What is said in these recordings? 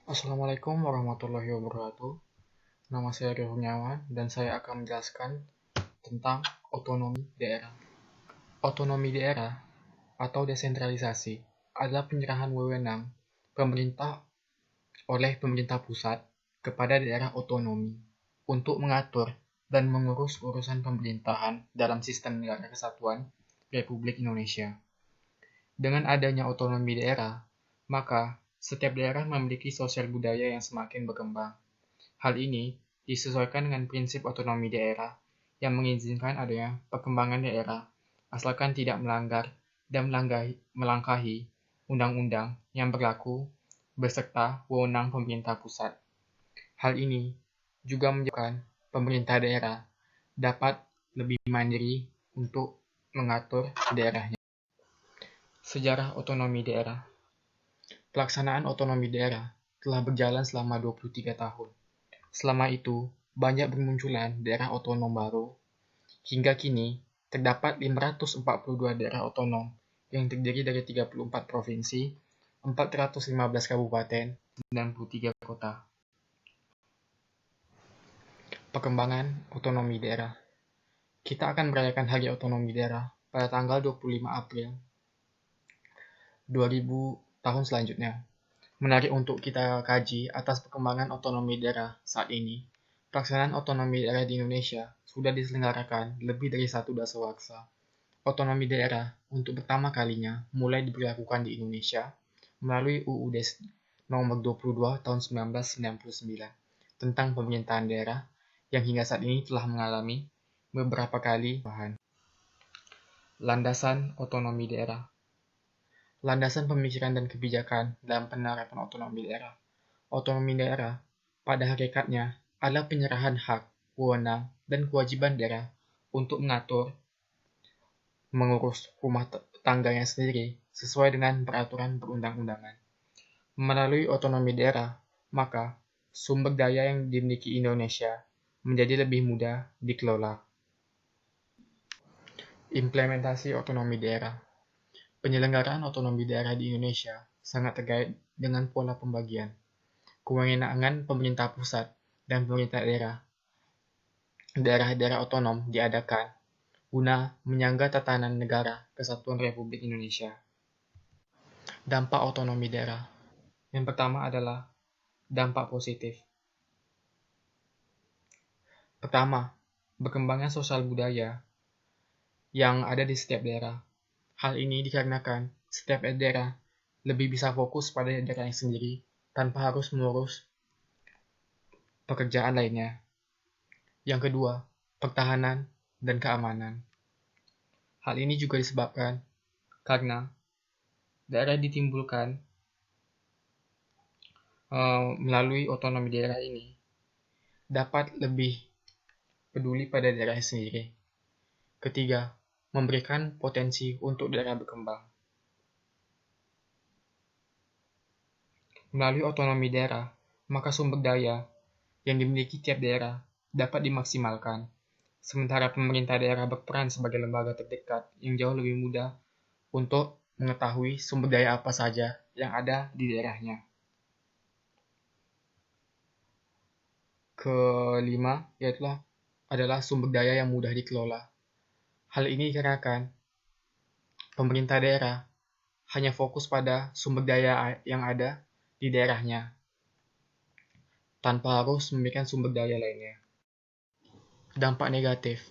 Assalamualaikum warahmatullahi wabarakatuh. Nama saya Rio Kurniawan dan saya akan menjelaskan tentang otonomi daerah. Otonomi daerah atau desentralisasi adalah penyerahan wewenang pemerintah oleh pemerintah pusat kepada daerah otonomi untuk mengatur dan mengurus urusan pemerintahan dalam sistem negara kesatuan Republik Indonesia. Dengan adanya otonomi daerah, maka setiap daerah memiliki sosial budaya yang semakin berkembang. Hal ini disesuaikan dengan prinsip otonomi daerah yang mengizinkan adanya perkembangan daerah asalkan tidak melanggar dan melangkahi undang-undang yang berlaku beserta wewenang pemerintah pusat. Hal ini juga menyebabkan pemerintah daerah dapat lebih mandiri untuk mengatur daerahnya. Sejarah otonomi daerah. Pelaksanaan otonomi daerah telah berjalan selama 23 tahun. Selama itu, banyak bermunculan daerah otonom baru. Hingga kini, terdapat 542 daerah otonom yang terdiri dari 34 provinsi, 415 kabupaten, dan 93 kota. Perkembangan otonomi daerah. Kita akan merayakan Hari Otonomi Daerah pada tanggal 25 April 2000 tahun selanjutnya. Menarik untuk kita kaji atas perkembangan otonomi daerah saat ini. Pelaksanaan otonomi daerah di Indonesia sudah diselenggarakan lebih dari satu dasawarsa. Otonomi daerah untuk pertama kalinya mulai diberlakukan di Indonesia melalui UUD nomor 22 tahun 1999 tentang pemerintahan daerah yang hingga saat ini telah mengalami beberapa kali perubahan. Landasan otonomi daerah. Landasan pemikiran dan kebijakan dalam penerapan otonomi daerah. Otonomi daerah pada hakikatnya adalah penyerahan hak, wewenang, dan kewajiban daerah untuk mengatur, mengurus rumah tangganya sendiri sesuai dengan peraturan perundang-undangan. Melalui otonomi daerah, maka sumber daya yang dimiliki Indonesia menjadi lebih mudah dikelola. Implementasi otonomi daerah. Penyelenggaraan otonomi daerah di Indonesia sangat terkait dengan pola pembagian kewenangan pemerintah pusat dan pemerintah daerah. Daerah-daerah otonom diadakan guna menyangga tatanan negara kesatuan Republik Indonesia. Dampak otonomi daerah. Yang pertama adalah dampak positif. Pertama, berkembangnya sosial budaya yang ada di setiap daerah. Hal ini dikarenakan setiap daerah lebih bisa fokus pada daerahnya sendiri tanpa harus mengurus pekerjaan lainnya. Yang kedua, pertahanan dan keamanan. Hal ini juga disebabkan karena daerah ditimbulkan melalui otonomi daerah ini dapat lebih peduli pada daerahnya sendiri. Ketiga, memberikan potensi untuk daerah berkembang. Melalui otonomi daerah, maka sumber daya yang dimiliki tiap daerah dapat dimaksimalkan, sementara pemerintah daerah berperan sebagai lembaga terdekat yang jauh lebih mudah untuk mengetahui sumber daya apa saja yang ada di daerahnya. Kelima, yaitu adalah sumber daya yang mudah dikelola. Hal ini dikarenakan pemerintah daerah hanya fokus pada sumber daya yang ada di daerahnya, tanpa harus memikirkan sumber daya lainnya. Dampak negatif.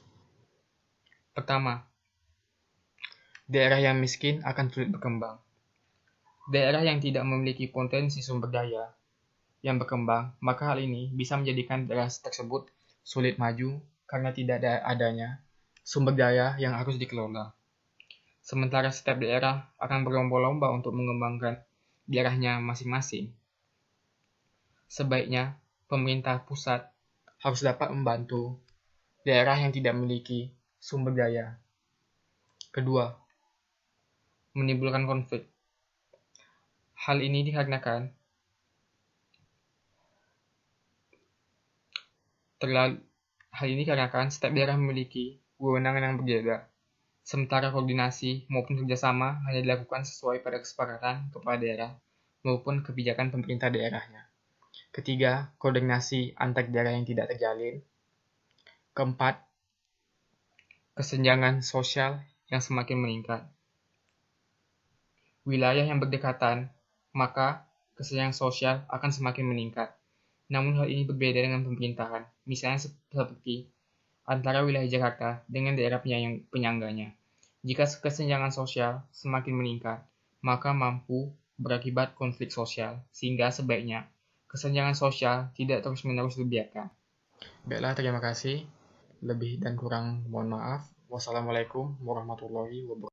Pertama, daerah yang miskin akan sulit berkembang. Daerah yang tidak memiliki potensi sumber daya yang berkembang, maka hal ini bisa menjadikan daerah tersebut sulit maju karena tidak adanya sumber daya yang harus dikelola. Sementara setiap daerah akan berlomba-lomba untuk mengembangkan daerahnya masing-masing. Sebaiknya, pemerintah pusat harus dapat membantu daerah yang tidak memiliki sumber daya. Kedua, menimbulkan konflik. Hal ini dikarenakan setiap daerah memiliki wewenang yang berbeda, sementara koordinasi maupun kerjasama hanya dilakukan sesuai pada kesepakatan kepala daerah maupun kebijakan pemerintah daerahnya. Ketiga, koordinasi antar daerah yang tidak terjalin. Keempat, kesenjangan sosial yang semakin meningkat. Wilayah yang berdekatan, maka kesenjangan sosial akan semakin meningkat. Namun hal ini berbeda dengan pemerintahan, misalnya seperti antara wilayah Jakarta dengan daerah penyangganya. Jika kesenjangan sosial semakin meningkat, maka mampu berakibat konflik sosial, sehingga sebaiknya kesenjangan sosial tidak terus-menerus dibiarkan. Baiklah, terima kasih. Lebih dan kurang mohon maaf. Wassalamualaikum warahmatullahi wabarakatuh.